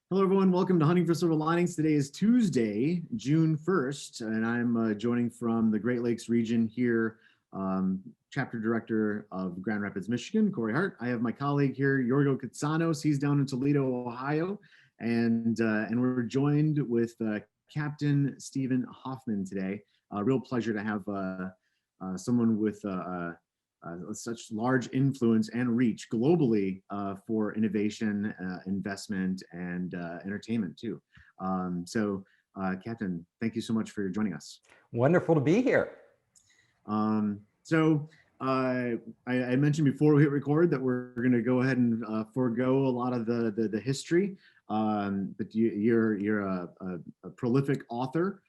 Hello, everyone. Welcome to Hunting for Silver Linings. Today is Tuesday, June 1st, and I'm joining from the Great Lakes region here, Chapter Director of Grand Rapids, Michigan, Corey Hart. I have my colleague here, Yorgo Katsanos. He's down in Toledo, Ohio, and we're joined with Captain Stephen Hoffman today. Real pleasure to have someone with such large influence and reach globally for innovation, investment, and entertainment too. Captain, thank you so much for joining us. Wonderful to be here. I mentioned before we hit record that we're going to go ahead and forego a lot of the history, but you're a prolific author,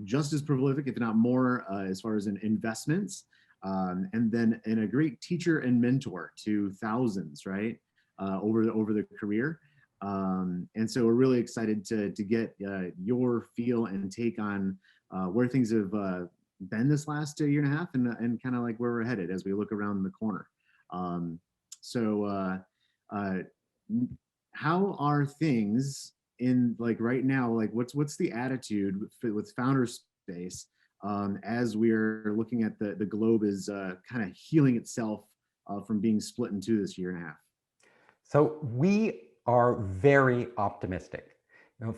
just as prolific, if not more, as far as in investments. And then a great teacher and mentor to thousands, right, over the career. And so we're really excited to get your feel and take on where things have been this last year and a half, and kind of like where we're headed as we look around the corner. How are things in like right now? Like what's the attitude with Founder Space? As we're looking at the globe is kind of healing itself from being split in two this year and a half. So we are very optimistic.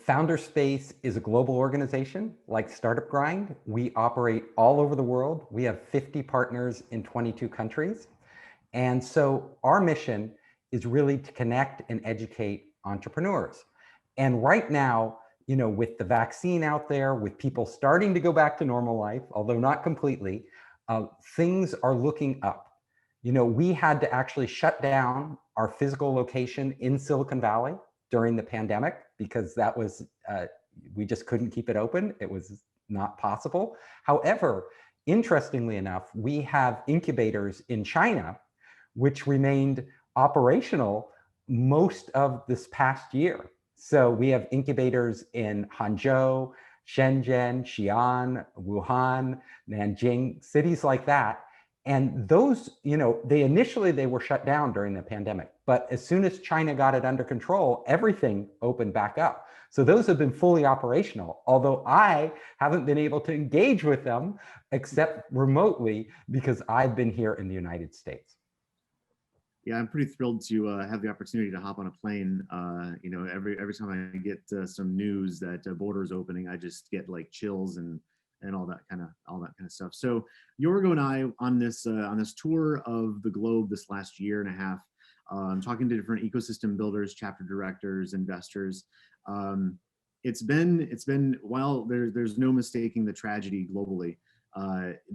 Founder Space is a global organization like Startup Grind. We operate all over the world. We have 50 partners in 22 countries. And so our mission is really to connect and educate entrepreneurs. And right now, with the vaccine out there, with people starting to go back to normal life, although not completely, things are looking up. We had to actually shut down our physical location in Silicon Valley during the pandemic because that was, we just couldn't keep it open. It was not possible. However, interestingly enough, we have incubators in China, which remained operational most of this past year. So we have incubators in Hangzhou, Shenzhen, Xi'an, Wuhan, Nanjing, cities like that. And those, they were shut down during the pandemic. But as soon as China got it under control, everything opened back up. So those have been fully operational, although I haven't been able to engage with them except remotely because I've been here in the United States. Yeah, I'm pretty thrilled to have the opportunity to hop on a plane. Every time I get some news that borders opening, I just get like chills and all that kind of stuff. So Yorgo and I on this tour of the globe this last year and a half, talking to different ecosystem builders, chapter directors, investors. It's been while there's no mistaking the tragedy globally.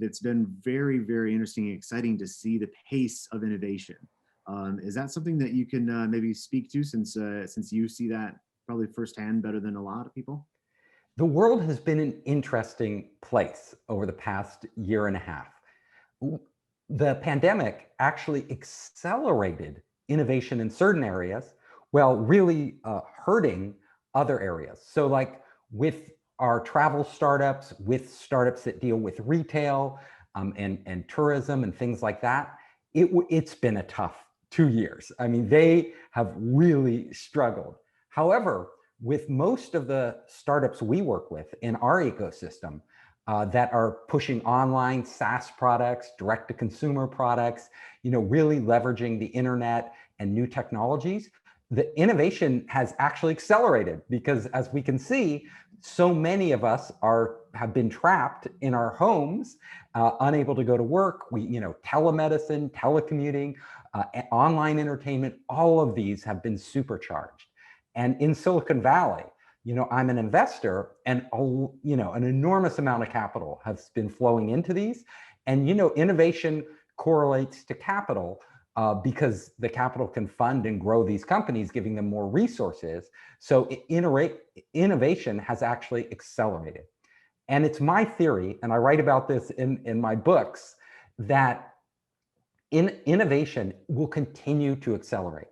It's been very, very interesting and exciting to see the pace of innovation. Is that something that you can maybe speak to since you see that probably firsthand better than a lot of people? The world has been an interesting place over the past year and a half. The pandemic actually accelerated innovation in certain areas while really hurting other areas. So like with our travel startups, with startups that deal with retail and tourism and things like that, it's been a tough 2 years. I mean, they have really struggled. However, with most of the startups we work with in our ecosystem that are pushing online SaaS products, direct-to-consumer products, really leveraging the internet and new technologies, the innovation has actually accelerated because, as we can see, so many of us have been trapped in our homes, unable to go to work. Telemedicine, telecommuting, online entertainment, all of these have been supercharged. And in Silicon Valley, I'm an investor, and an enormous amount of capital has been flowing into these. And innovation correlates to capital because the capital can fund and grow these companies, giving them more resources. So innovation has actually accelerated. And it's my theory, and I write about this in my books, that innovation will continue to accelerate.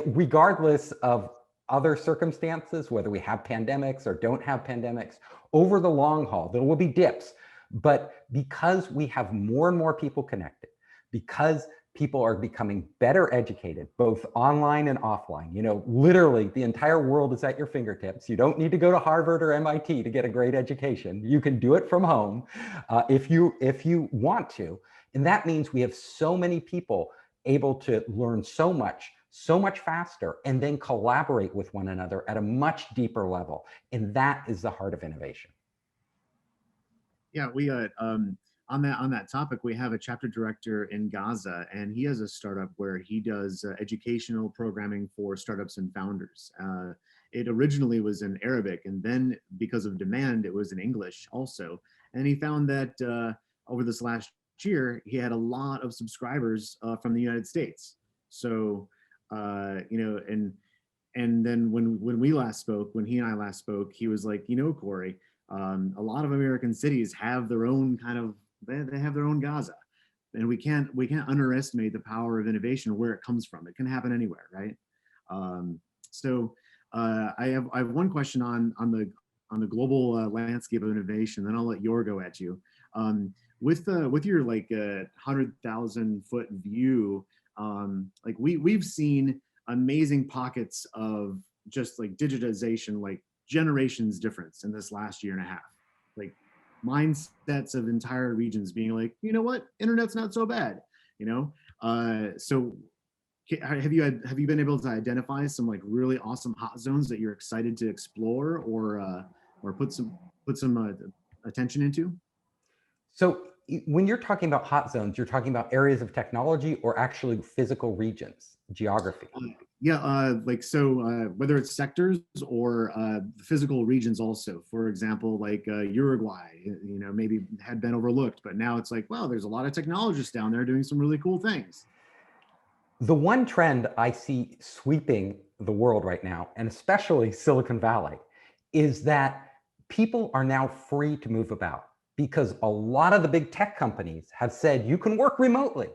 Regardless of other circumstances, whether we have pandemics or don't have pandemics, over the long haul, there will be dips. But because we have more and more people connected, because people are becoming better educated, both online and offline. You know, literally the entire world is at your fingertips. You don't need to go to Harvard or MIT to get a great education. You can do it from home if you want to. And that means we have so many people able to learn so much faster, and then collaborate with one another at a much deeper level. And that is the heart of innovation. Yeah, we on that topic, we have a chapter director in Gaza, and he has a startup where he does educational programming for startups and founders. It originally was in Arabic, and then because of demand, it was in English also. And he found that over this last year, he had a lot of subscribers from the United States. So, you know, and then when we last spoke, when he and I last spoke, he was like, you know, Corey, a lot of American cities have their own kind of, they have their own Gaza, and we can't underestimate the power of innovation, where it comes from. It can happen anywhere, right? So I have one question on the global landscape of innovation. Then I'll let Yorgo at you. With your like 100,000-foot view, like we've seen amazing pockets of just like digitization, like generations difference in this last year and a half. Like mindsets of entire regions being like, you know what, internet's not so bad, you know. So have you been able to identify some like really awesome hot zones that you're excited to explore, or put some attention into? So when you're talking about hot zones, you're talking about areas of technology or actually physical regions, geography? Yeah, like so, whether it's sectors or physical regions also. For example, like Uruguay, you know, maybe had been overlooked, but now it's like, well, there's a lot of technologists down there doing some really cool things. The one trend I see sweeping the world right now, and especially Silicon Valley, is that people are now free to move about, because a lot of the big tech companies have said you can work remotely.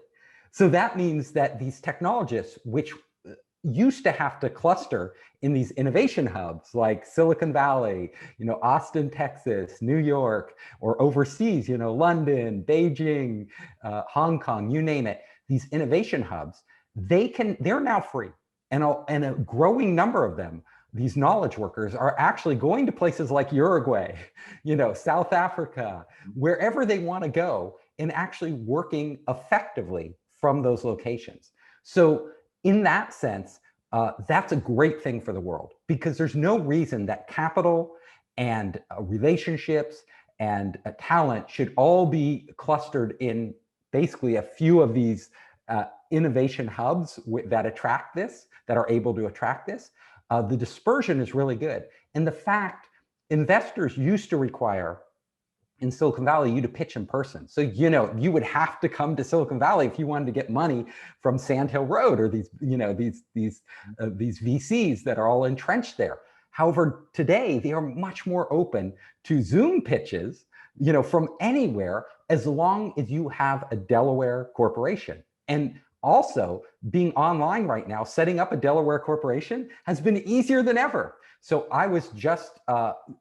So that means that these technologists, which used to have to cluster in these innovation hubs like Silicon Valley, you know, Austin, Texas, New York, or overseas, you know, London, Beijing, Hong Kong, you name it, these innovation hubs, they're now free. And a growing number of them, these knowledge workers, are actually going to places like Uruguay, you know, South Africa, wherever they want to go, and actually working effectively from those locations. So in that sense, that's a great thing for the world, because there's no reason that capital and relationships and talent should all be clustered in basically a few of these innovation hubs that are able to attract this. The dispersion is really good. And the fact, investors used to require in Silicon Valley you to pitch in person. So, you know, you would have to come to Silicon Valley if you wanted to get money from Sand Hill Road or these, you know, these VCs that are all entrenched there. However, today they are much more open to Zoom pitches, you know, from anywhere, as long as you have a Delaware corporation. And also, being online right now, setting up a Delaware corporation has been easier than ever. So I was just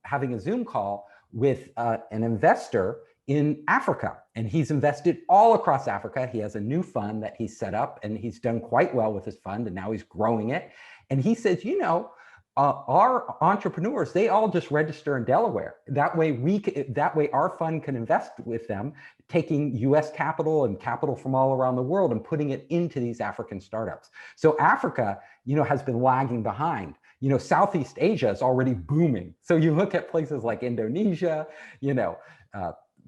having a Zoom call with an investor in Africa, and he's invested all across Africa. He has a new fund that he's set up, and he's done quite well with his fund, and now he's growing it. And he says, you know, our entrepreneurs, they all just register in Delaware. That way our fund can invest with them, taking US capital and capital from all around the world and putting it into these African startups. So Africa, you know, has been lagging behind. You know, Southeast Asia is already booming. So you look at places like Indonesia, you know,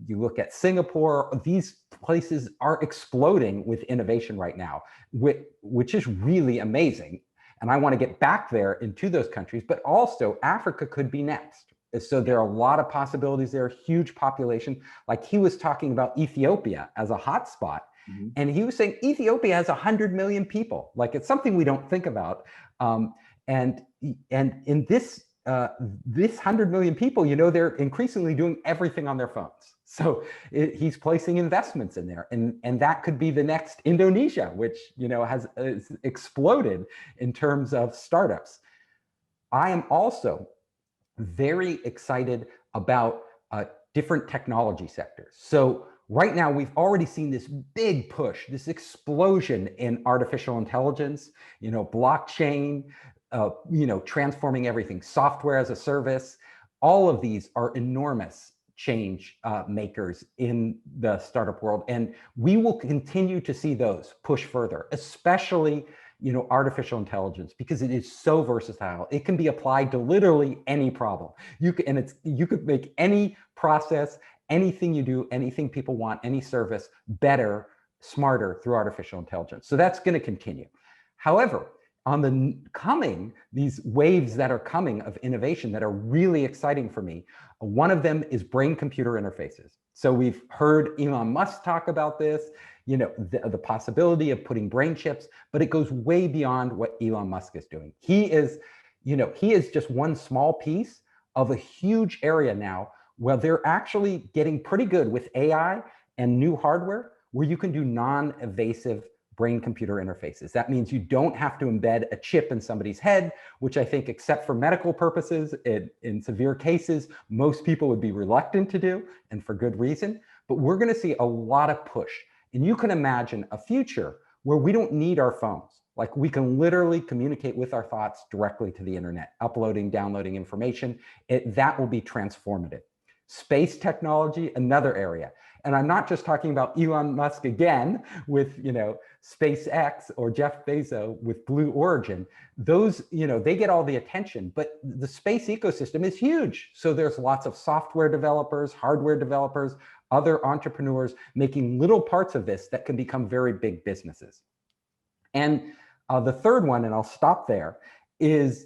you look at Singapore, these places are exploding with innovation right now, which is really amazing. And I want to get back there into those countries, but also Africa could be next. So there are a lot of possibilities there, huge population. Like he was talking about Ethiopia as a hotspot. Mm-hmm. And he was saying Ethiopia has 100 million people. Like it's something we don't think about. And in this 100 million people, you know, they're increasingly doing everything on their phones. So he's placing investments in there, and that could be the next Indonesia, which, you know, has exploded in terms of startups. I am also very excited about different technology sectors. So right now, we've already seen this big push, this explosion in artificial intelligence, blockchain, transforming everything, software as a service. All of these are enormous change makers in the startup world. And we will continue to see those push further, especially artificial intelligence, because it is so versatile. It can be applied to literally any problem. You could make any process, anything you do, anything people want, any service better, smarter through artificial intelligence. So that's going to continue. However, on these waves that are coming of innovation that are really exciting for me, one of them is brain-computer interfaces. So we've heard Elon Musk talk about this, the possibility of putting brain chips, but it goes way beyond what Elon Musk is doing. He is just one small piece of a huge area now where they're actually getting pretty good with AI and new hardware where you can do non-invasive brain-computer interfaces. That means you don't have to embed a chip in somebody's head, which I think, except for medical purposes, in severe cases, most people would be reluctant to do, and for good reason. But we're going to see a lot of push. And you can imagine a future where we don't need our phones. Like, we can literally communicate with our thoughts directly to the internet, uploading, downloading information. That will be transformative. Space technology, another area. And I'm not just talking about Elon Musk again with, SpaceX or Jeff Bezos with Blue Origin. Those, they get all the attention, but the space ecosystem is huge. So there's lots of software developers, hardware developers, other entrepreneurs making little parts of this that can become very big businesses. And the third one, and I'll stop there, is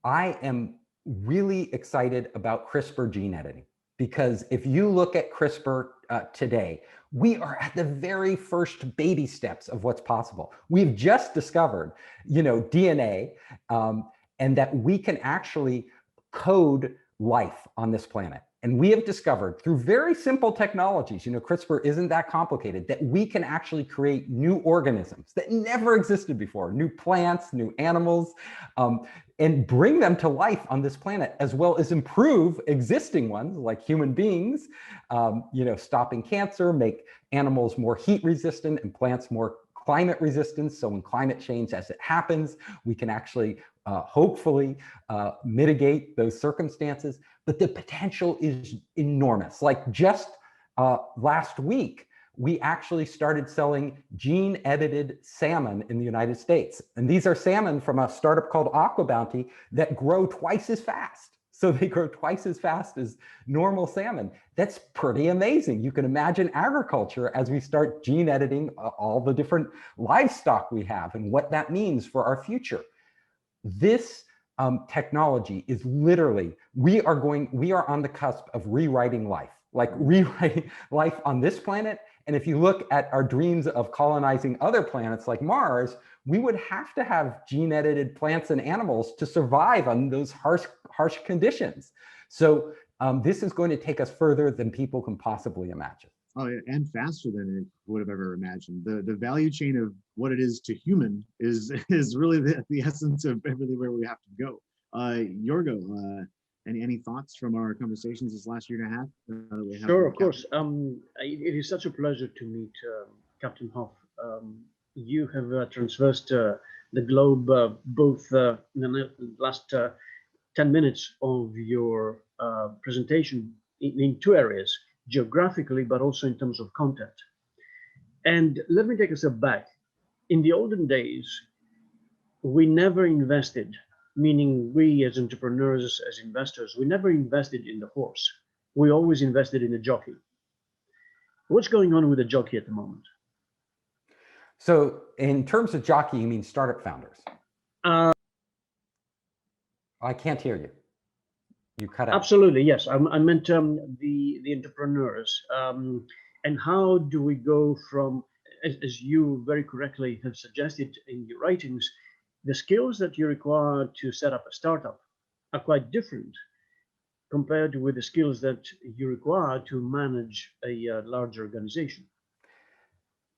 I am really excited about CRISPR gene editing. Because if you look at CRISPR today, we are at the very first baby steps of what's possible. We've just discovered, DNA, and that we can actually code life on this planet. And we have discovered through very simple technologies, CRISPR isn't that complicated, that we can actually create new organisms that never existed before, new plants, new animals, and bring them to life on this planet, as well as improve existing ones like human beings, stopping cancer, make animals more heat resistant and plants more climate resistant. So when climate change, as it happens, we can actually hopefully mitigate those circumstances. But the potential is enormous. Like just last week, we actually started selling gene-edited salmon in the United States. And these are salmon from a startup called Aqua Bounty that grow twice as fast. So they grow twice as fast as normal salmon. That's pretty amazing. You can imagine agriculture as we start gene editing all the different livestock we have and what that means for our future. This technology is literally, we are on the cusp of rewriting life, like rewriting life on this planet. And if you look at our dreams of colonizing other planets like Mars, we would have to have gene-edited plants and animals to survive on those harsh conditions. So this is going to take us further than people can possibly imagine. Oh, yeah, and faster than it would have ever imagined. The value chain of what it is to human is really the essence of everything where we have to go. Yorgo, any thoughts from our conversations this last year and a half? Sure, of course. It is such a pleasure to meet Captain Hoff. You have traversed the globe both in the last 10 minutes of your presentation in two areas, geographically, but also in terms of content. And let me take a step back. In the olden days, we never invested, meaning we as entrepreneurs, as investors, we never invested in the horse. We always invested in the jockey. What's going on with the jockey at the moment? So in terms of jockey, you mean startup founders? I can't hear you. You cut out. Absolutely, yes. I meant the entrepreneurs. And how do we go from, as you very correctly have suggested in your writings, the skills that you require to set up a startup are quite different compared with the skills that you require to manage a large organization?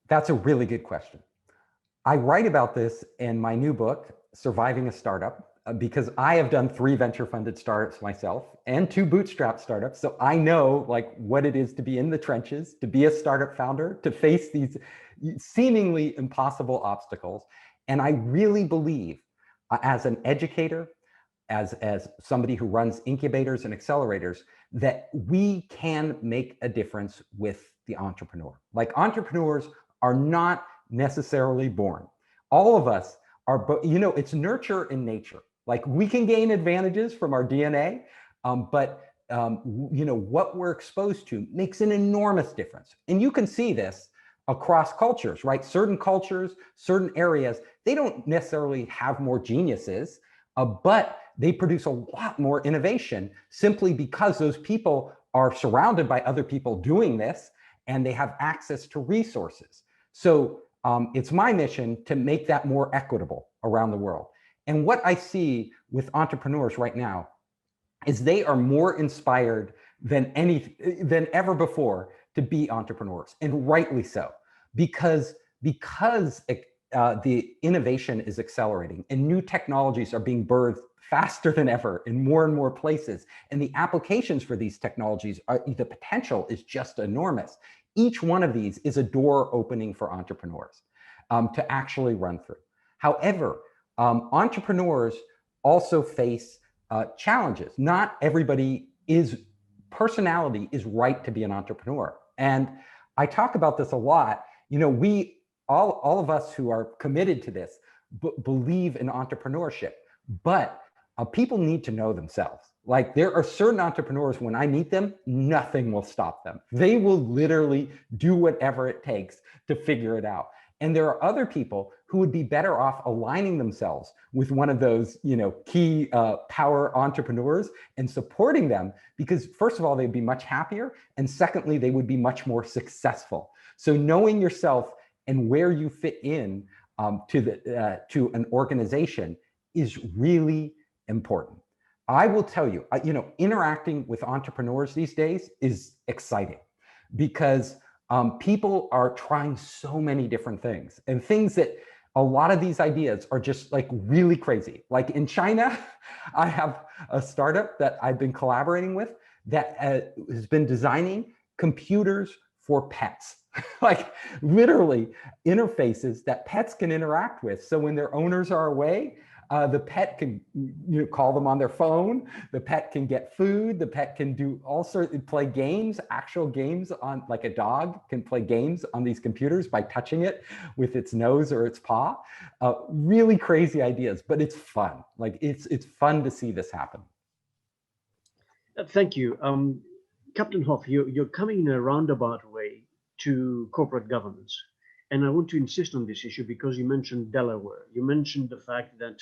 That's a really good question. I write about this in my new book, Surviving a Startup. because I have done 3 venture funded startups myself and 2 bootstrap startups. So I know like what it is to be in the trenches, to be a startup founder, to face these seemingly impossible obstacles. And I really believe as an educator, as somebody who runs incubators and accelerators, that we can make a difference with the entrepreneur. Like entrepreneurs are not necessarily born. All of us are, it's nurture and nature. Like we can gain advantages from our DNA, but what we're exposed to makes an enormous difference. And you can see this across cultures, right? Certain cultures, certain areas, they don't necessarily have more geniuses, but they produce a lot more innovation simply because those people are surrounded by other people doing this and they have access to resources. So it's my mission to make that more equitable around the world. And what I see with entrepreneurs right now is they are more inspired than ever before to be entrepreneurs, and rightly so, because the innovation is accelerating and new technologies are being birthed faster than ever in more and more places. And the applications for these technologies, the potential is just enormous. Each one of these is a door opening for entrepreneurs to actually run through. However, entrepreneurs also face challenges. Not everybody personality is right to be an entrepreneur. And I talk about this a lot. All of us who are committed to this believe in entrepreneurship, but people need to know themselves. Like there are certain entrepreneurs, when I meet them, nothing will stop them. They will literally do whatever it takes to figure it out. And there are other people who would be better off aligning themselves with one of those, key power entrepreneurs and supporting them, because first of all, they'd be much happier. And secondly, they would be much more successful. So knowing yourself and where you fit in to an organization is really important. I will tell you, interacting with entrepreneurs these days is exciting because people are trying so many different things, and things that a lot of these ideas are just like really crazy. Like in China, I have a startup that I've been collaborating with that has been designing computers for pets. Like literally interfaces that pets can interact with. So when their owners are away, the pet can call them on their phone, the pet can get food, the pet can do all sorts, play games, actual games on, like a dog can play games on these computers by touching it with its nose or its paw. Really crazy ideas, but it's fun. Like it's fun to see this happen. Thank you. Captain Hoff, you're coming in a roundabout way to corporate governance. And I want to insist on this issue because you mentioned Delaware. You mentioned the fact that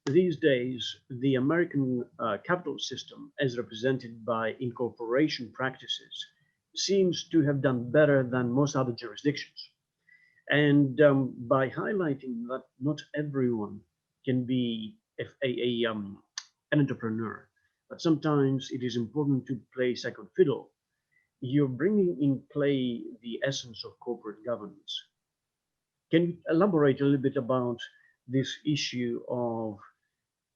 these days, the American capital system, as represented by incorporation practices, seems to have done better than most other jurisdictions. And by highlighting that not everyone can be an entrepreneur, but sometimes it is important to play second fiddle, you're bringing in play the essence of corporate governance. Can you elaborate a little bit about this issue of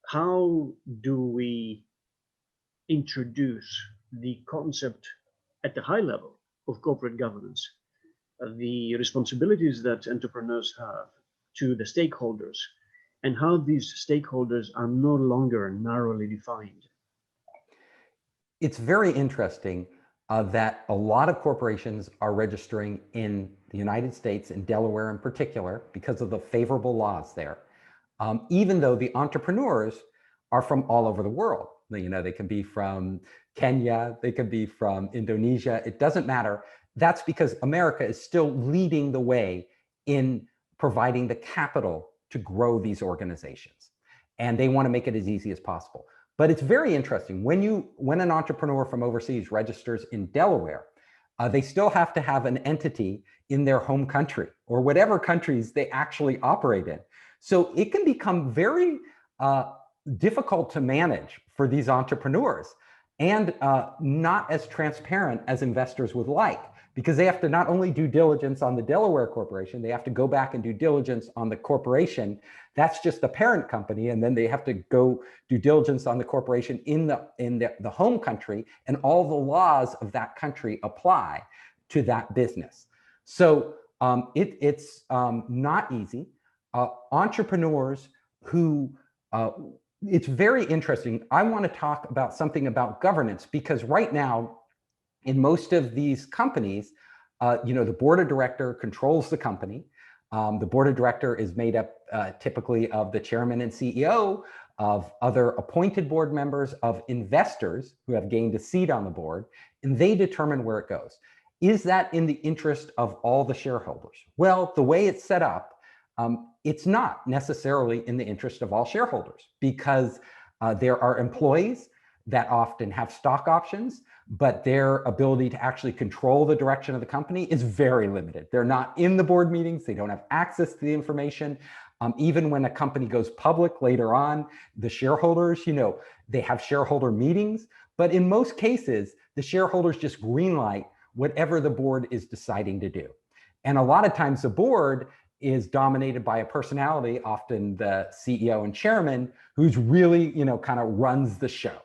how do we introduce the concept at the high level of corporate governance, the responsibilities that entrepreneurs have to the stakeholders, and how these stakeholders are no longer narrowly defined? It's very interesting that a lot of corporations are registering in the United States, in Delaware in particular, because of the favorable laws there. Even though the entrepreneurs are from all over the world. They can be from Kenya, they can be from Indonesia, it doesn't matter. That's because America is still leading the way in providing the capital to grow these organizations. And they want to make it as easy as possible. But it's very interesting, when an entrepreneur from overseas registers in Delaware, they still have to have an entity in their home country or whatever countries they actually operate in. So it can become very difficult to manage for these entrepreneurs, and not as transparent as investors would like, because they have to not only do diligence on the Delaware corporation, they have to go back and do diligence on the corporation. That's just the parent company. And then they have to go do diligence on the corporation in the home country, and all the laws of that country apply to that business. So it's not easy. Entrepreneurs who, it's very interesting. I want to talk about something about governance, because right now, in most of these companies, the board of director controls the company. The board of director is made up typically of the chairman and CEO, of other appointed board members, of investors who have gained a seat on the board, and they determine where it goes. Is that in the interest of all the shareholders? Well, the way it's set up, it's not necessarily in the interest of all shareholders, because there are employees that often have stock options, but their ability to actually control the direction of the company is very limited. They're not in the board meetings. They don't have access to the information. Even when a company goes public later on, the shareholders, they have shareholder meetings, but in most cases, the shareholders just greenlight whatever the board is deciding to do. And a lot of times the board is dominated by a personality, often the CEO and chairman, who's really, kind of runs the show.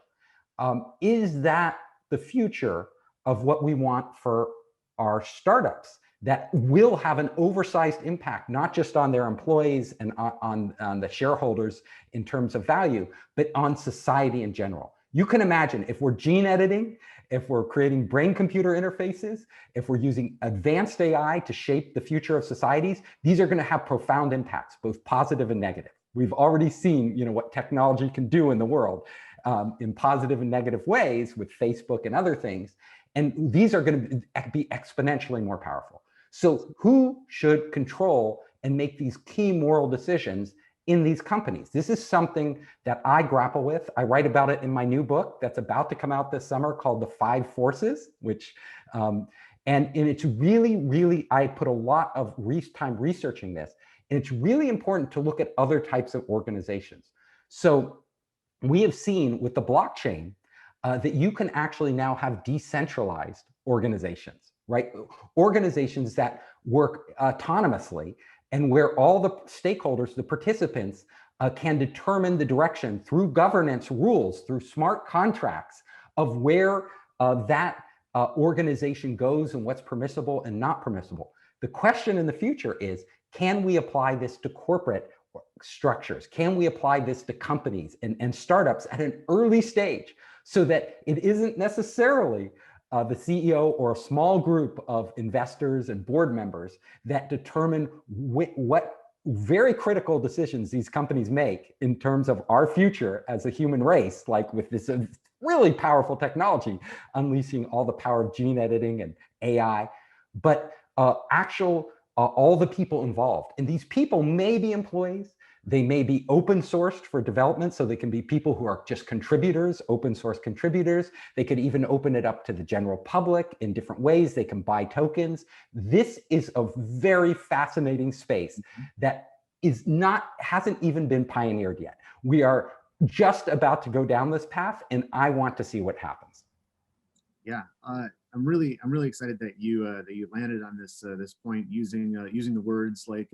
Is that the future of what we want for our startups that will have an oversized impact, not just on their employees and on the shareholders in terms of value, but on society in general? You can imagine if we're gene editing, if we're creating brain-computer interfaces, if we're using advanced AI to shape the future of societies, these are going to have profound impacts, both positive and negative. We've already seen, what technology can do in the world in positive and negative ways with Facebook and other things. And these are going to be exponentially more powerful. So who should control and make these key moral decisions in these companies? This is something that I grapple with. I write about it in my new book that's about to come out this summer called The Five Forces, which, and it's really, I put a lot of time researching this, and it's really important to look at other types of organizations. So we have seen with the blockchain that you can actually now have decentralized organizations, right? Organizations that work autonomously, and where all the stakeholders, the participants, can determine the direction through governance rules, through smart contracts of where that organization goes and what's permissible and not permissible. The question in the future is, can we apply this to corporate structures? Can we apply this to companies and startups at an early stage, so that it isn't necessarily the CEO or a small group of investors and board members that determine what very critical decisions these companies make in terms of our future as a human race, like with this really powerful technology, unleashing all the power of gene editing and AI, but all the people involved. And these people may be employees. They may be open sourced for development, so they can be people who are just contributors, open source contributors. They could even open it up to the general public in different ways. They can buy tokens. This is a very fascinating space that hasn't even been pioneered yet. We are just about to go down this path, and I want to see what happens. Yeah, I'm really excited that you landed on this point using the words like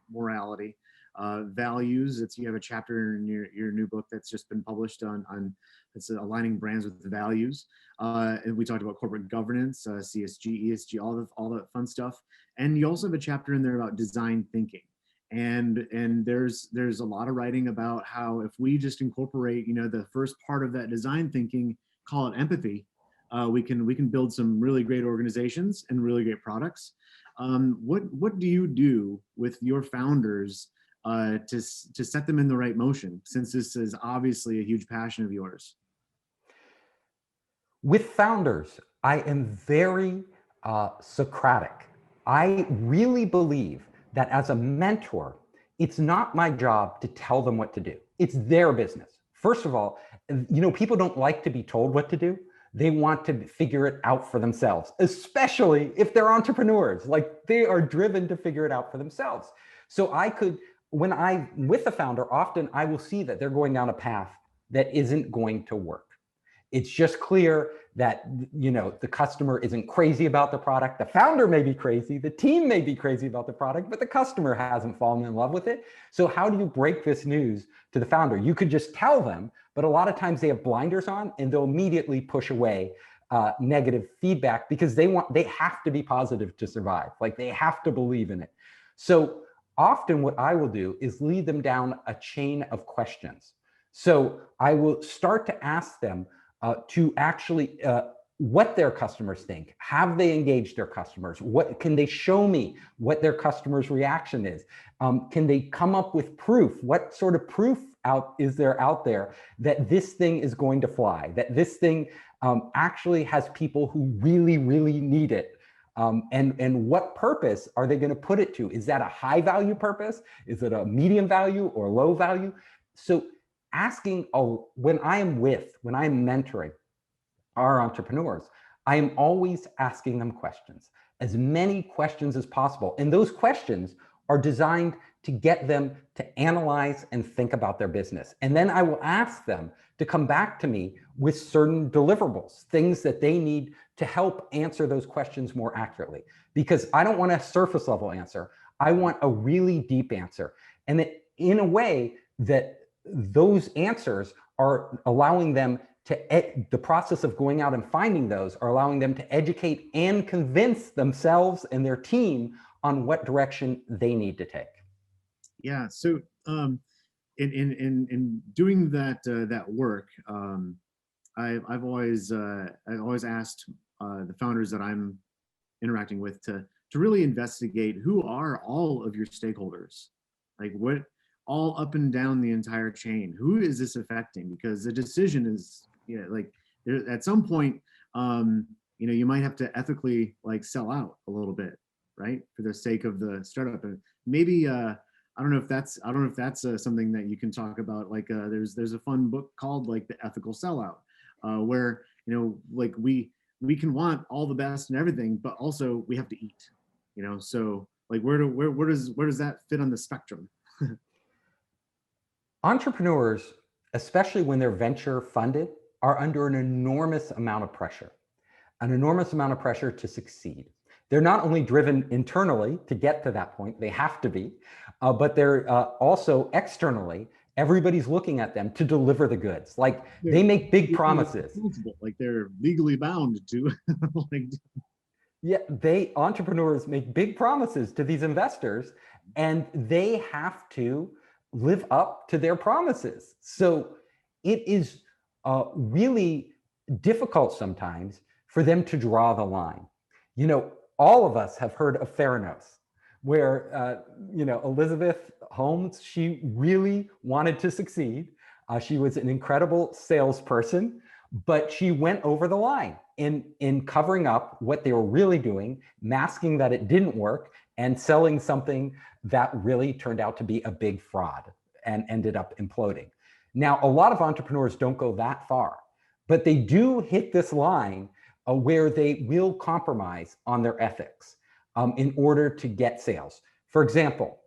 morality. Values. You have a chapter in your new book that's just been published on it's aligning brands with the values. And we talked about corporate governance, CSG, ESG, all that fun stuff. And you also have a chapter in there about design thinking. And there's a lot of writing about how if we just incorporate, the first part of that design thinking, call it empathy, we can build some really great organizations and really great products. What do you do with your founders to set them in the right motion, since this is obviously a huge passion of yours? With founders, I am very Socratic. I really believe that as a mentor, it's not my job to tell them what to do. It's their business. First of all, people don't like to be told what to do. They want to figure it out for themselves, especially if they're entrepreneurs. Like, they are driven to figure it out for themselves. So when I'm with a founder, often I will see that they're going down a path that isn't going to work. It's just clear that, you know, the customer isn't crazy about the product. The founder may be crazy, the team may be crazy about the product, but the customer hasn't fallen in love with it. So how do you break this news to the founder? You could just tell them, but a lot of times they have blinders on and they'll immediately push away negative feedback because they have to be positive to survive. Like, they have to believe in it. So often what I will do is lead them down a chain of questions. So I will start to ask them to actually what their customers think. Have they engaged their customers? What can they show me what their customers' reaction is? Can they come up with proof? What sort of proof is there out there that this thing is going to fly, that this thing actually has people who really, really need it? And what purpose are they going to put it to? Is that a high value purpose? Is it a medium value or low value? So asking, when I'm mentoring our entrepreneurs, I am always asking them questions, as many questions as possible. And those questions are designed to get them to analyze and think about their business. And then I will ask them to come back to me with certain deliverables, things that they need to help answer those questions more accurately. Because I don't want a surface level answer. I want a really deep answer. And that, in a way, that those answers are allowing them to, the process of going out and finding those are allowing them to educate and convince themselves and their team on what direction they need to take. Yeah. So in doing that work, I've always asked the founders that I'm interacting with to really investigate who are all of your stakeholders, like what all up and down the entire chain. Who is this affecting? Because the decision is, yeah, like there, at some point, you know, you might have to ethically like sell out a little bit, right, for the sake of the startup. And maybe I don't know if that's something that you can talk about. Like there's a fun book called like The Ethical Sellout, where, you know, like we can want all the best and everything, but also we have to eat, you know. So like where does that fit on the spectrum? Entrepreneurs, especially when they're venture funded, are under an enormous amount of pressure to succeed. They're not only driven internally to get to that point, they have to be, but they're also externally, everybody's looking at them to deliver the goods. Like, they make big promises. Like they're legally bound to. Like, yeah, entrepreneurs make big promises to these investors, and they have to live up to their promises. So it is really difficult sometimes for them to draw the line. You know, all of us have heard of Theranos, where, you know, Elizabeth Holmes, she really wanted to succeed. She was an incredible salesperson, but she went over the line in covering up what they were really doing, masking that it didn't work, and selling something that really turned out to be a big fraud and ended up imploding. Now, a lot of entrepreneurs don't go that far, but they do hit this line where they will compromise on their ethics in order to get sales. For example,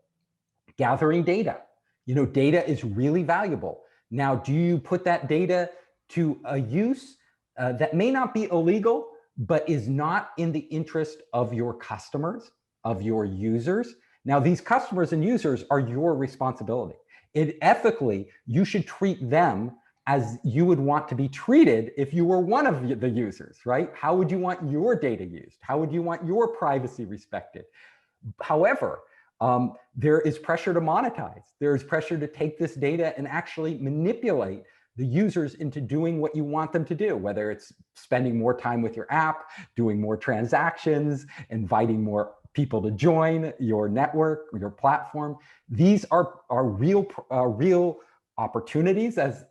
gathering data. You know, data is really valuable. Now, do you put that data to a use that may not be illegal, but is not in the interest of your customers, of your users? Now, these customers and users are your responsibility. Ethically, you should treat them as you would want to be treated if you were one of the users, right? How would you want your data used? How would you want your privacy respected? However, there is pressure to monetize. There is pressure to take this data and actually manipulate the users into doing what you want them to do, whether it's spending more time with your app, doing more transactions, inviting more people to join your network, your platform. These are real opportunities as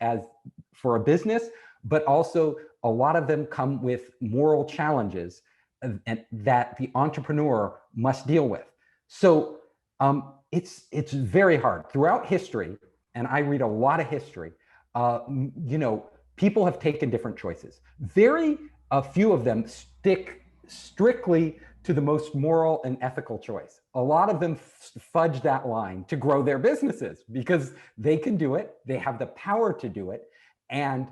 for a business, but also a lot of them come with moral challenges and that the entrepreneur must deal with. So it's very hard throughout history, and I read a lot of history. You know, people have taken different choices. Very few of them stick strictly to the most moral and ethical choice. A lot of them fudge that line to grow their businesses because they can do it, they have the power to do it, and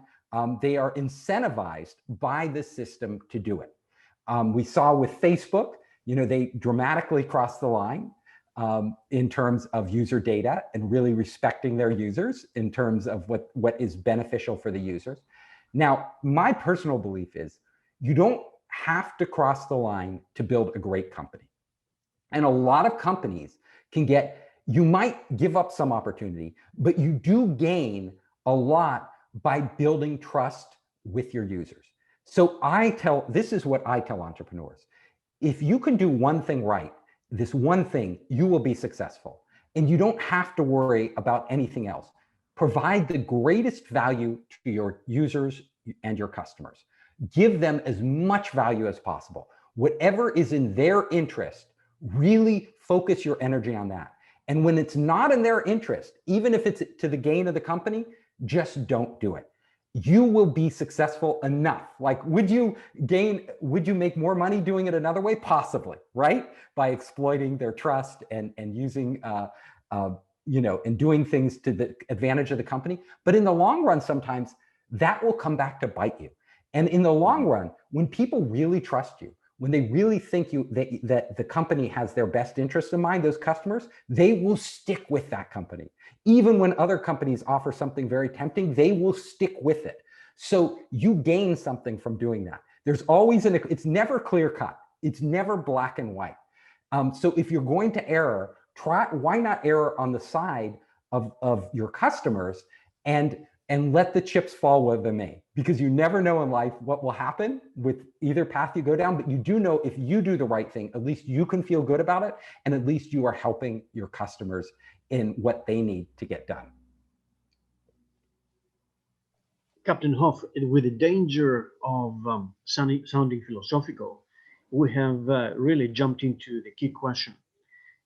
they are incentivized by the system to do it. We saw with Facebook, they dramatically crossed the line in terms of user data and really respecting their users in terms of what is beneficial for the users. Now, my personal belief is you don't have to cross the line to build a great company. And a lot of companies you might give up some opportunity, but you do gain a lot by building trust with your users. So this is what I tell entrepreneurs. If you can do one thing right, this one thing, you will be successful. And you don't have to worry about anything else. Provide the greatest value to your users and your customers. Give them as much value as possible. Whatever is in their interest, really focus your energy on that. And when it's not in their interest, even if it's to the gain of the company, just don't do it. You will be successful enough. Like, would you make more money doing it another way? Possibly, right? By exploiting their trust and using, and doing things to the advantage of the company. But in the long run, sometimes that will come back to bite you. And in the long run, when people really trust you, when they really think that the company has their best interest in mind, those customers, they will stick with that company. Even when other companies offer something very tempting, they will stick with it. So you gain something from doing that. There's always it's never clear cut. It's never black and white. So if you're going to err, why not err on the side of your customers and let the chips fall where they may, because you never know in life what will happen with either path you go down, but you do know if you do the right thing, at least you can feel good about it, and at least you are helping your customers in what they need to get done. Captain Hoff, with the danger of sounding philosophical, we have really jumped into the key question.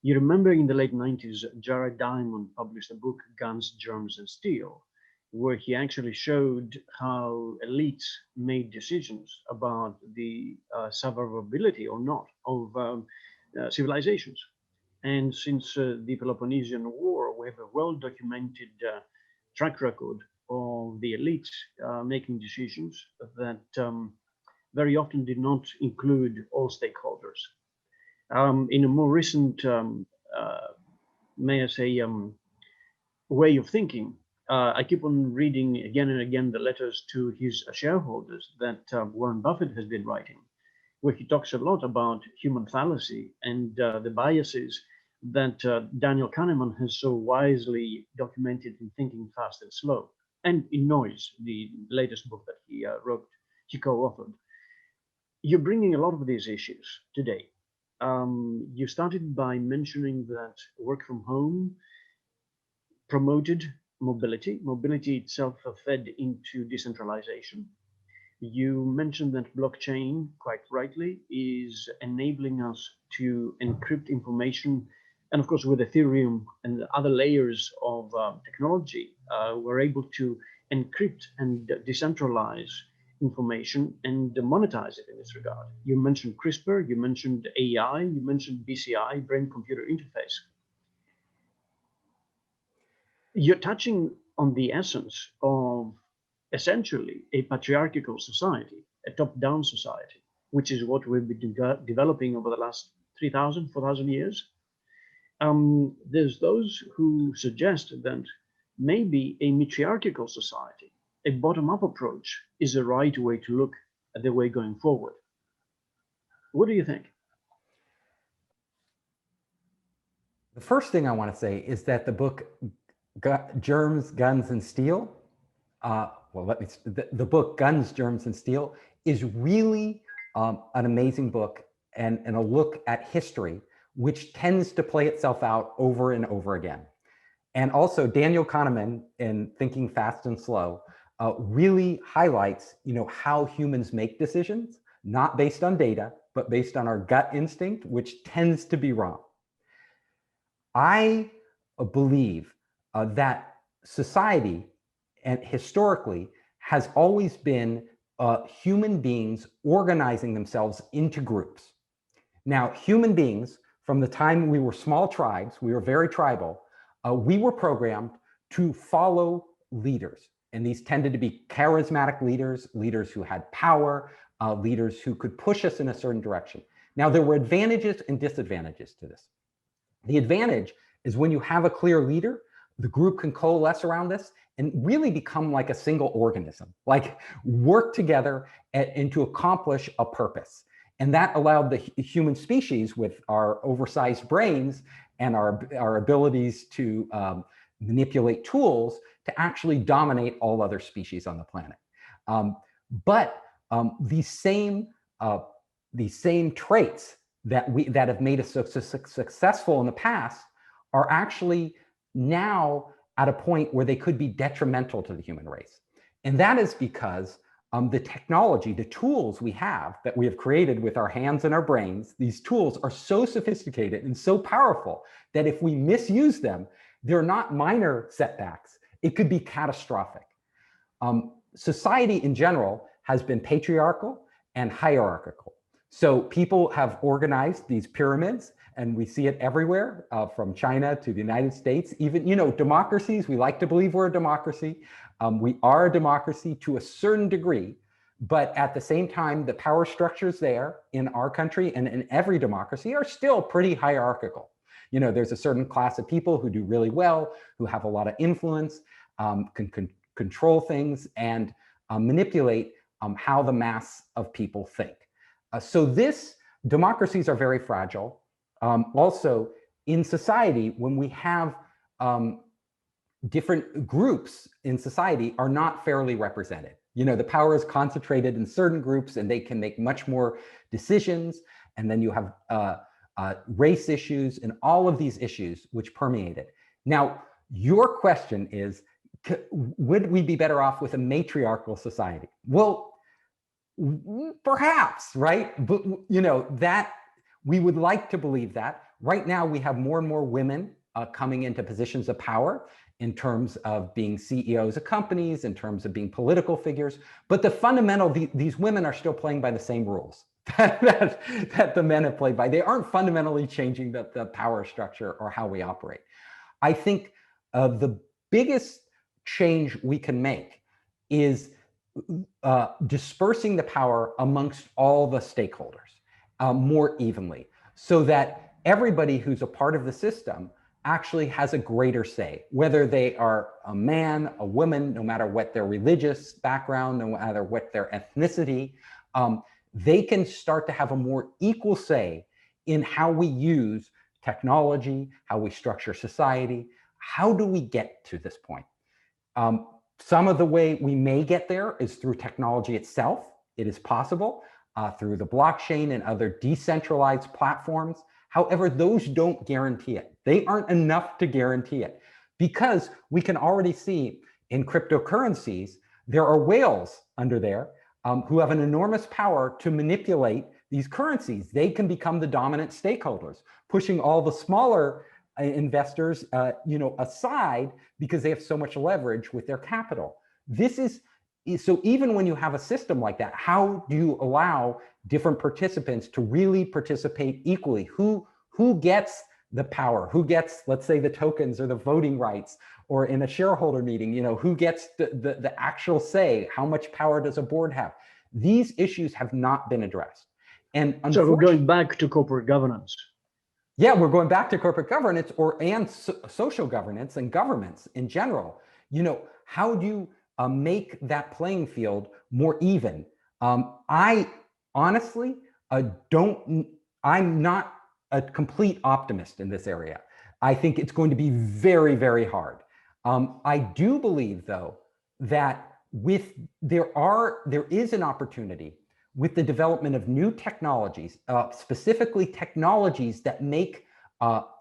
You remember in the late 90s, Jared Diamond published a book, Guns, Germs, and Steel, where he actually showed how elites made decisions about the survivability or not of civilizations. And since the Peloponnesian War, we have a well-documented track record of the elites making decisions that very often did not include all stakeholders. In a more recent, may I say, way of thinking, I keep on reading again and again the letters to his shareholders that Warren Buffett has been writing, where he talks a lot about human fallacy and the biases that Daniel Kahneman has so wisely documented in Thinking Fast and Slow, and in Noise, the latest book that he wrote, he co-authored. You're bringing a lot of these issues today. You started by mentioning that work from home promoted mobility. Mobility itself fed into decentralization. You mentioned that blockchain, quite rightly, is enabling us to encrypt information. And of course, with Ethereum and other layers of technology, we're able to encrypt and decentralize information and monetize it in this regard. You mentioned CRISPR, you mentioned AI, you mentioned BCI, brain-computer interface. You're touching on the essence of essentially a patriarchal society, a top-down society, which is what we've been developing over the last 3,000, 4,000 years. There's those who suggest that maybe a matriarchal society, a bottom-up approach, is the right way to look at the way going forward. What do you think? The first thing I want to say is that the book Germs, Guns, and Steel, the book Guns, Germs, and Steel is really an amazing book and a look at history, which tends to play itself out over and over again. And also Daniel Kahneman in Thinking Fast and Slow really highlights, how humans make decisions, not based on data, but based on our gut instinct, which tends to be wrong. I believe that society and historically has always been human beings organizing themselves into groups. Now, human beings, from the time we were small tribes, we were very tribal, we were programmed to follow leaders. And these tended to be charismatic leaders, leaders who had power, leaders who could push us in a certain direction. Now, there were advantages and disadvantages to this. The advantage is when you have a clear leader, the group can coalesce around this and really become like a single organism, like work together and to accomplish a purpose. And that allowed the human species, with our oversized brains and our abilities to manipulate tools, to actually dominate all other species on the planet. But these same traits that have made us so successful in the past are actually now at a point where they could be detrimental to the human race. And that is because the technology, the tools we have that we have created with our hands and our brains, these tools are so sophisticated and so powerful that if we misuse them, they're not minor setbacks. It could be catastrophic. Society in general has been patriarchal and hierarchical. So people have organized these pyramids, and we see it everywhere, from China to the United States. Even, democracies, we like to believe we're a democracy. We are a democracy to a certain degree, but at the same time, the power structures there in our country and in every democracy are still pretty hierarchical. There's a certain class of people who do really well, who have a lot of influence, can control things and manipulate how the mass of people think. So democracies are very fragile. Also, in society, when we have different groups in society are not fairly represented. The power is concentrated in certain groups and they can make much more decisions. And then you have race issues and all of these issues which permeate it. Now, your question is, would we be better off with a matriarchal society? Well, perhaps, right? But that we would like to believe that. Right now, we have more and more women coming into positions of power in terms of being CEOs of companies, in terms of being political figures. But these women are still playing by the same rules that the men have played by. They aren't fundamentally changing the power structure or how we operate. I think the biggest change we can make is dispersing the power amongst all the stakeholders more evenly, so that everybody who's a part of the system actually has a greater say, whether they are a man, a woman, no matter what their religious background, no matter what their ethnicity, they can start to have a more equal say in how we use technology, how we structure society. How do we get to this point? Some of the way we may get there is through technology itself. It is possible through the blockchain and other decentralized platforms. However, those don't guarantee it. They aren't enough to guarantee it, because we can already see in cryptocurrencies, there are whales under there who have an enormous power to manipulate these currencies. They can become the dominant stakeholders, pushing all the smaller investors aside because they have so much leverage with their capital. So even when you have a system like that, how do you allow different participants to really participate equally? Who gets the power? Who gets, let's say, the tokens or the voting rights? Or in a shareholder meeting, who gets the actual say? How much power does a board have? These issues have not been addressed. And so we're going back to corporate governance. Yeah, we're going back to corporate governance and social governance and governments in general. How do you make that playing field more even? I honestly I'm not a complete optimist in this area. I think it's going to be very, very hard. I do believe, though, that there is an opportunity with the development of new technologies, specifically technologies that make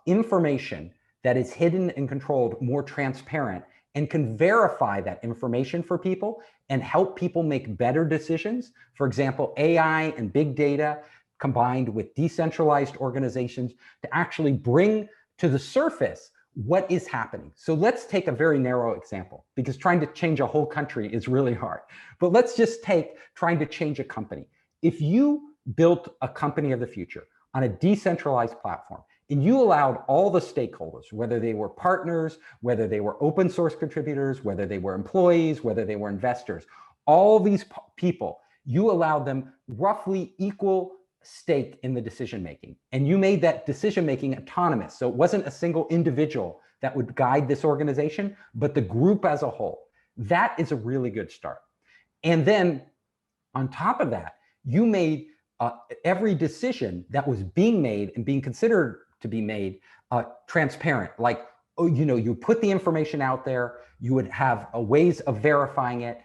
information that is hidden and controlled more transparent, and can verify that information for people and help people make better decisions. For example, AI and big data combined with decentralized organizations to actually bring to the surface what is happening. So let's take a very narrow example, because trying to change a whole country is really hard. But let's just take trying to change a company. If you built a company of the future on a decentralized platform, And you allowed all the stakeholders, whether they were partners, whether they were open source contributors, whether they were employees, whether they were investors, all these people, you allowed them roughly equal stake in the decision-making. And you made that decision-making autonomous. So it wasn't a single individual that would guide this organization, but the group as a whole. That is a really good start. And then on top of that, you made every decision that was being made and being considered to be made transparent. Like, oh, you know, you put the information out there, you would have ways of verifying it,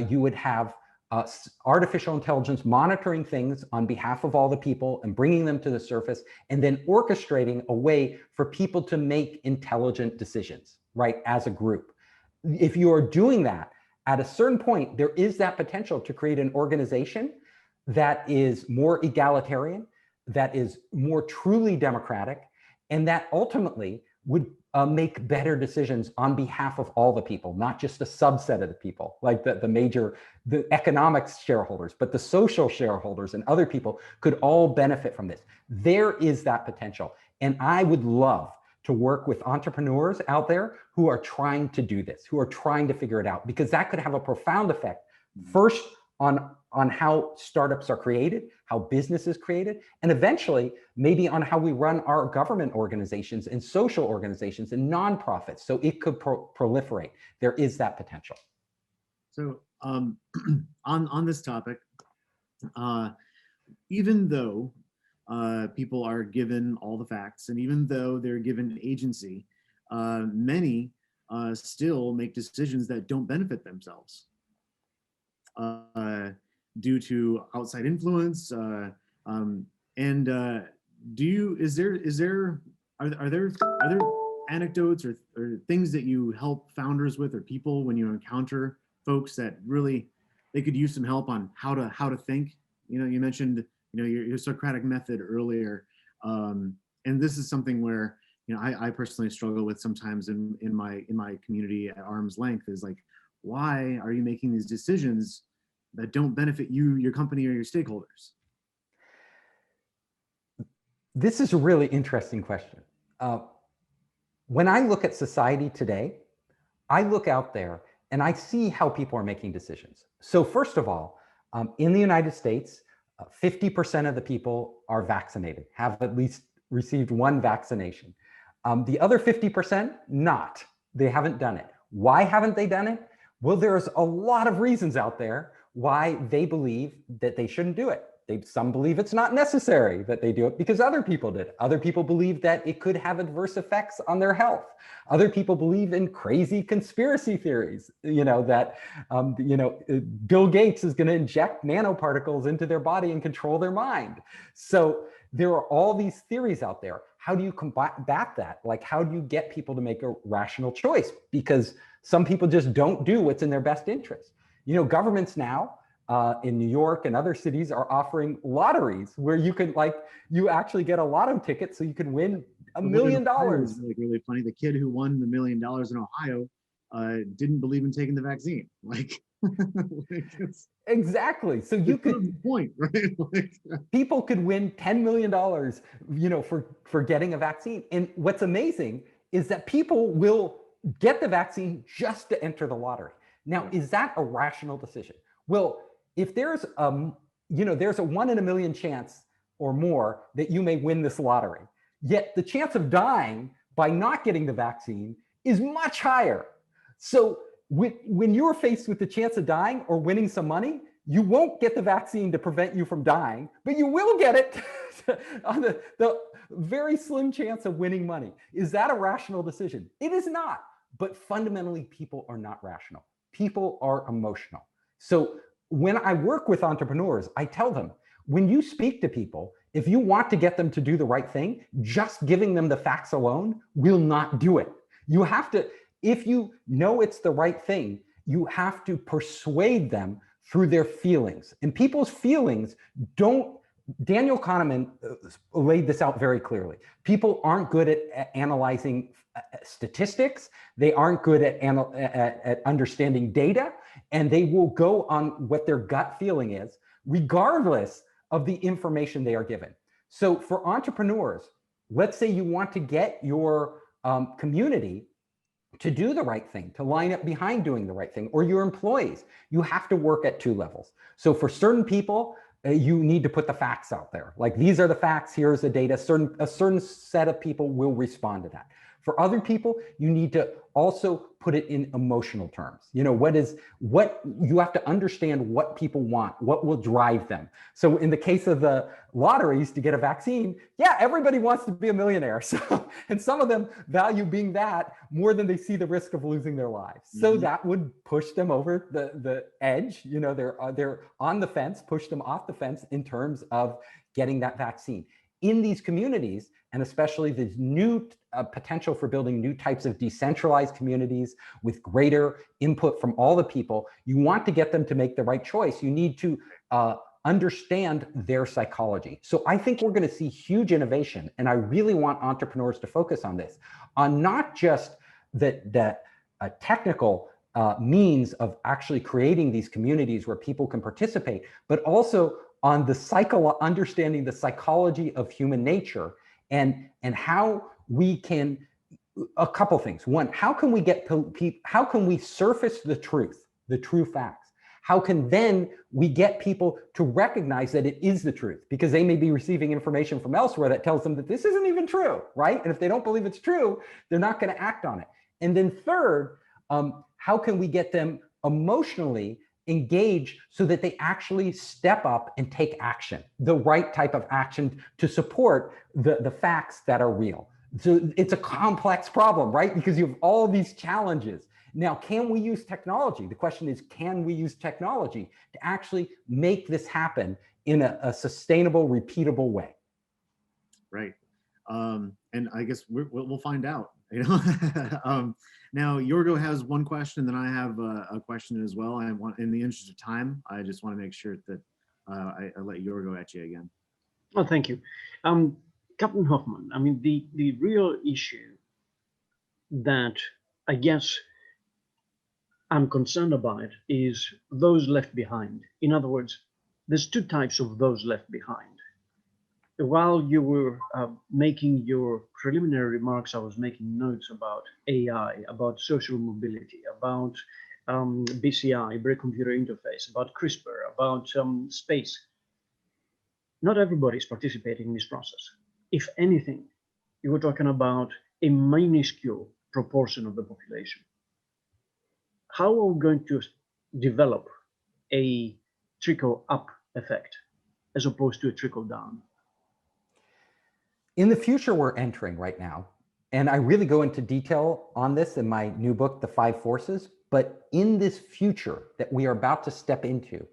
you would have artificial intelligence monitoring things on behalf of all the people and bringing them to the surface, and then orchestrating a way for people to make intelligent decisions, right, as a group. If you are doing that, at a certain point, there is that potential to create an organization that is more egalitarian, that is more truly democratic, and that ultimately would make better decisions on behalf of all the people, not just a subset of the people, like the economic shareholders, but the social shareholders and other people could all benefit from this. There is that potential. And I would love to work with entrepreneurs out there who are trying to do this, who are trying to figure it out, because that could have a profound effect, first on how startups are created, how business is created, and eventually maybe on how we run our government organizations and social organizations and nonprofits. So it could proliferate. There is that potential. So on this topic, even though people are given all the facts, and even though they're given agency, many still make decisions that don't benefit themselves due to outside influence. Are there anecdotes or things that you help founders with, or people when you encounter folks that really they could use some help on how to think? You know, you mentioned your Socratic method earlier, and this is something where I personally struggle with sometimes in my community at arm's length, is like, why are you making these decisions that don't benefit you, your company, or your stakeholders? This is a really interesting question. When I look at society today, I look out there and I see how people are making decisions. So first of all, in the United States, 50% of the people are vaccinated, have at least received one vaccination. The other 50%, not. They haven't done it. Why haven't they done it? Well, there's a lot of reasons out there why they believe that they shouldn't do it. Some believe it's not necessary that they do it because other people did. Other people believe that it could have adverse effects on their health. Other people believe in crazy conspiracy theories, that Bill Gates is going to inject nanoparticles into their body and control their mind. So there are all these theories out there. How do you combat that? Like, how do you get people to make a rational choice? Because some people just don't do what's in their best interest. Governments now in New York and other cities are offering lotteries where you actually get a lotto ticket so you can win $1 million. Like really funny. The kid who won the $1 million in Ohio didn't believe in taking the vaccine. Exactly. So you could the point, right? People could win $10 million, for getting a vaccine. And what's amazing is that people will get the vaccine just to enter the lottery. Now, is that a rational decision? Well, if there's there's a 1 in a million chance or more that you may win this lottery, yet the chance of dying by not getting the vaccine is much higher. So when you're faced with the chance of dying or winning some money, you won't get the vaccine to prevent you from dying, but you will get it on the very slim chance of winning money. Is that a rational decision? It is not. But fundamentally, people are not rational. People are emotional. So when I work with entrepreneurs, I tell them, when you speak to people, if you want to get them to do the right thing, just giving them the facts alone will not do it. You have to, if you know it's the right thing, you have to persuade them through their feelings. And people's feelings don't, Daniel Kahneman laid this out very clearly. People aren't good at analyzing statistics. They aren't good at understanding data, and they will go on what their gut feeling is, regardless of the information they are given. So for entrepreneurs, Let's say you want to get your community to do the right thing, to line up behind doing the right thing, or your employees. You have to work at 2 levels. So for certain people, you need to put the facts out there. Like, these are the facts, here's the data. A certain set of people will respond to that. For other people, you need to also put it in emotional terms. You know, what you have to understand what people want, what will drive them. So in the case of the lotteries to get a vaccine, yeah, everybody wants to be a millionaire. So, and some of them value being that more than they see the risk of losing their lives. So that would push them over the edge. You know, they're on the fence, push them off the fence in terms of getting that vaccine. In these communities, and especially the new potential for building new types of decentralized communities with greater input from all the people, you want to get them to make the right choice. You need to understand their psychology. So I think we're going to see huge innovation, and I really want entrepreneurs to focus on this, on not just the technical means of actually creating these communities where people can participate, but also on the understanding the psychology of human nature, and how we can, a couple things. One, how can we get how can we surface the truth, the true facts? How can then we get people to recognize that it is the truth? Because they may be receiving information from elsewhere that tells them that this isn't even true, right? And if they don't believe it's true, they're not going to act on it. And then third, how can we get them emotionally engaged so that they actually step up and take action, the right type of action to support the facts that are real? So it's a complex problem, right? Because you have all these challenges. Now, can we use technology? The question is, can we use technology to actually make this happen in a sustainable, repeatable way? Right. And I guess we'll find out, you know. Now, Yorgo has one question, then I have a question as well. I want, in the interest of time, I just want to make sure that I let Yorgo at you again. Oh, thank you. Captain Hoffman, I mean, the real issue that I guess I'm concerned about is those left behind. In other words, there's 2 types of those left behind. While you were making your preliminary remarks, I was making notes about AI, about social mobility, about BCI, brain computer interface, about CRISPR, about space. Not everybody is participating in this process. If anything, you were talking about a minuscule proportion of the population. How are we going to develop a trickle-up effect as opposed to a trickle-down? In the future we're entering right now, and I really go into detail on this in my new book, The 5 Forces, but in this future that we are about to step into,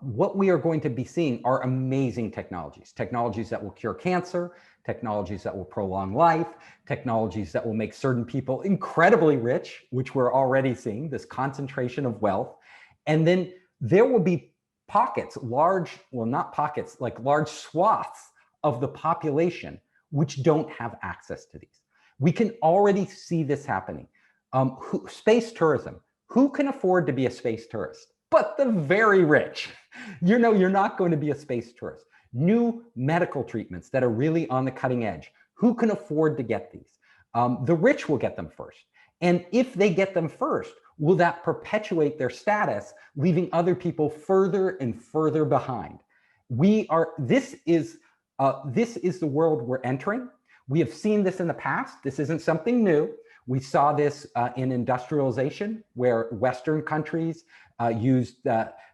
what we are going to be seeing are amazing technologies, technologies that will cure cancer, technologies that will prolong life, technologies that will make certain people incredibly rich, which we're already seeing, this concentration of wealth. And then there will be pockets, large, well, not pockets, like large swaths of the population which don't have access to these. We can already see this happening. Space tourism. Who can afford to be a space tourist? But the very rich. You know, you're not going to be a space tourist. New medical treatments that are really on the cutting edge. Who can afford to get these? The rich will get them first. And if they get them first, will that perpetuate their status, leaving other people further and further behind? This is the world we're entering. We have seen this in the past. This isn't something new. We saw this in industrialization, where Western countries used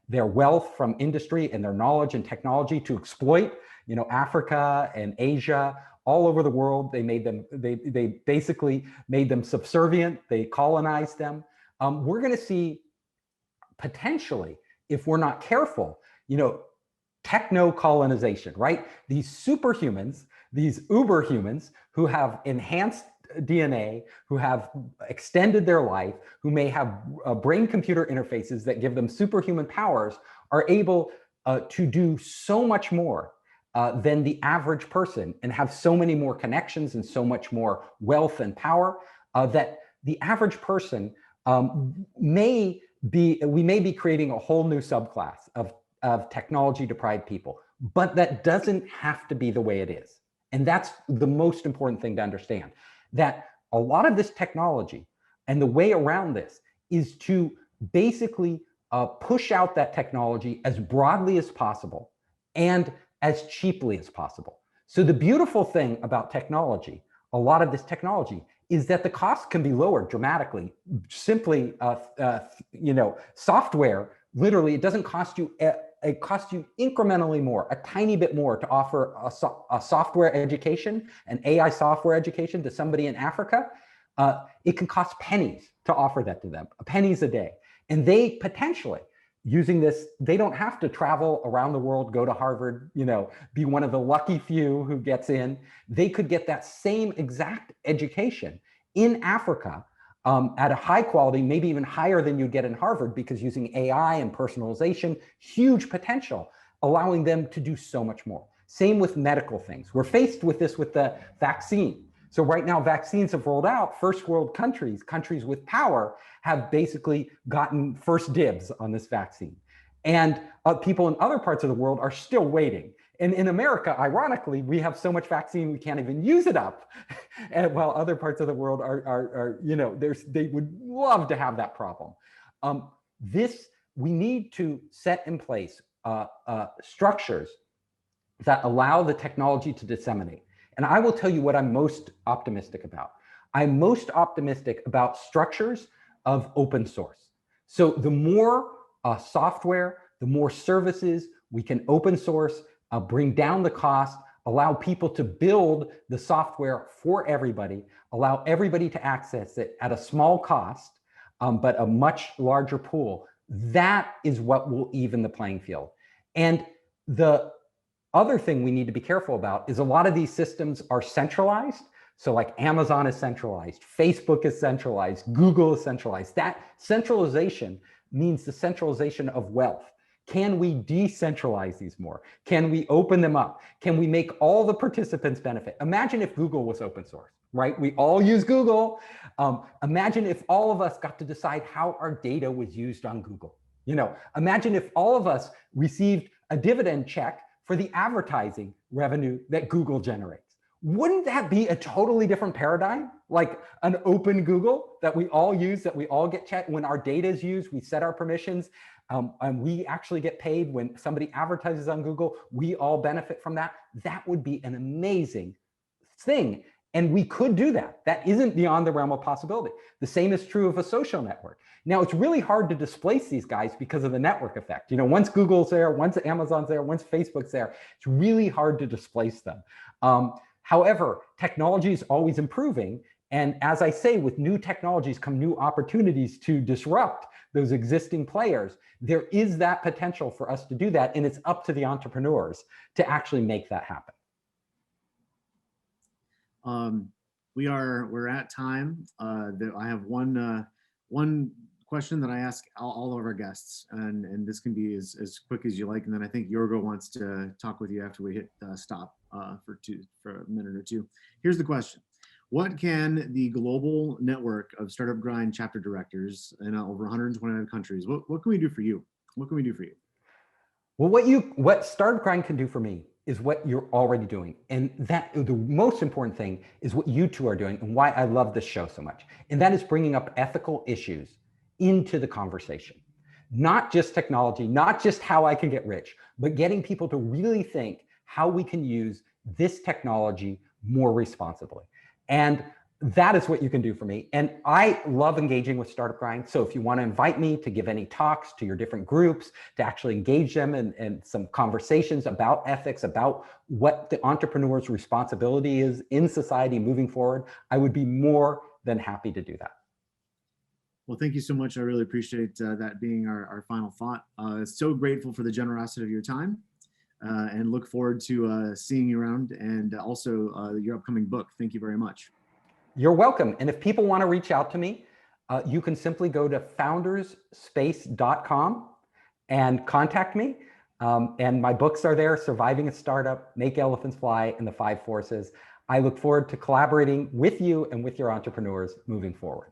their wealth from industry and their knowledge and technology to exploit, you know, Africa and Asia, all over the world. They made them, they basically made them subservient. They colonized them. We're going to see potentially, if we're not careful, you know, techno colonization, right? These superhumans, these uber humans who have enhanced DNA, who have extended their life, who may have brain computer interfaces that give them superhuman powers, are able to do so much more than the average person, and have so many more connections and so much more wealth and power that the average person we may be creating a whole new subclass of technology deprived people, but that doesn't have to be the way it is. And that's the most important thing to understand, that a lot of this technology and the way around this is to basically push out that technology as broadly as possible and as cheaply as possible. So the beautiful thing about technology, a lot of this technology, is that the cost can be lowered dramatically. Simply, software, literally, it doesn't cost you, it costs you incrementally more, a tiny bit more to offer a software education, an AI software education to somebody in Africa. It can cost pennies to offer that to them, pennies a day. And they potentially, using this, they don't have to travel around the world, go to Harvard, be one of the lucky few who gets in. They could get that same exact education in Africa at a high quality, maybe even higher than you'd get in Harvard, because using AI and personalization, huge potential, allowing them to do so much more. Same with medical things. We're faced with this with the vaccine. So right now, vaccines have rolled out. First world countries, countries with power, have basically gotten first dibs on this vaccine. And people in other parts of the world are still waiting. And in America, ironically, we have so much vaccine, we can't even use it up. And while other parts of the world they would love to have that problem. We need to set in place structures that allow the technology to disseminate. And I will tell you what I'm most optimistic about. I'm most optimistic about structures of open source. So the more software, the more services we can open source, bring down the cost, allow people to build the software for everybody, allow everybody to access it at a small cost, but a much larger pool. That is what will even the playing field. And the other thing we need to be careful about is a lot of these systems are centralized. So like Amazon is centralized, Facebook is centralized, Google is centralized. That centralization means the centralization of wealth. Can we decentralize these more? Can we open them up? Can we make all the participants benefit? Imagine if Google was open source, right? We all use Google. Imagine if all of us got to decide how our data was used on Google. Imagine if all of us received a dividend check for the advertising revenue that Google generates. Wouldn't that be a totally different paradigm? Like an open Google that we all use, that we all get checked when our data is used, we set our permissions, and we actually get paid when somebody advertises on Google, we all benefit from that. That would be an amazing thing. And we could do that. That isn't beyond the realm of possibility. The same is true of a social network. Now, it's really hard to displace these guys because of the network effect. Once Google's there, once Amazon's there, once Facebook's there, it's really hard to displace them. However, technology is always improving. And as I say, with new technologies come new opportunities to disrupt those existing players. There is that potential for us to do that. And it's up to the entrepreneurs to actually make that happen. We're at time. I have one question that I ask all of our guests, and this can be as quick as you like. And then I think Yorgo wants to talk with you after we hit stop for a minute or two. Here's the question: what can the global network of Startup Grind chapter directors in over 129 countries? What can we do for you? What can we do for you? Well, what Startup Grind can do for me is what you're already doing. And that the most important thing is what you two are doing and why I love this show so much. And that is bringing up ethical issues into the conversation. Not just technology, not just how I can get rich, but getting people to really think how we can use this technology more responsibly. And that is what you can do for me. And I love engaging with Startup Grind. So if you want to invite me to give any talks to your different groups, to actually engage them in some conversations about ethics, about what the entrepreneur's responsibility is in society moving forward, I would be more than happy to do that. Well, thank you so much. I really appreciate that being our final thought. So grateful for the generosity of your time and look forward to seeing you around, and also your upcoming book. Thank you very much. You're welcome. And if people want to reach out to me, you can simply go to foundersspace.com and contact me. And my books are there: Surviving a Startup, Make Elephants Fly, and The 5 Forces. I look forward to collaborating with you and with your entrepreneurs moving forward.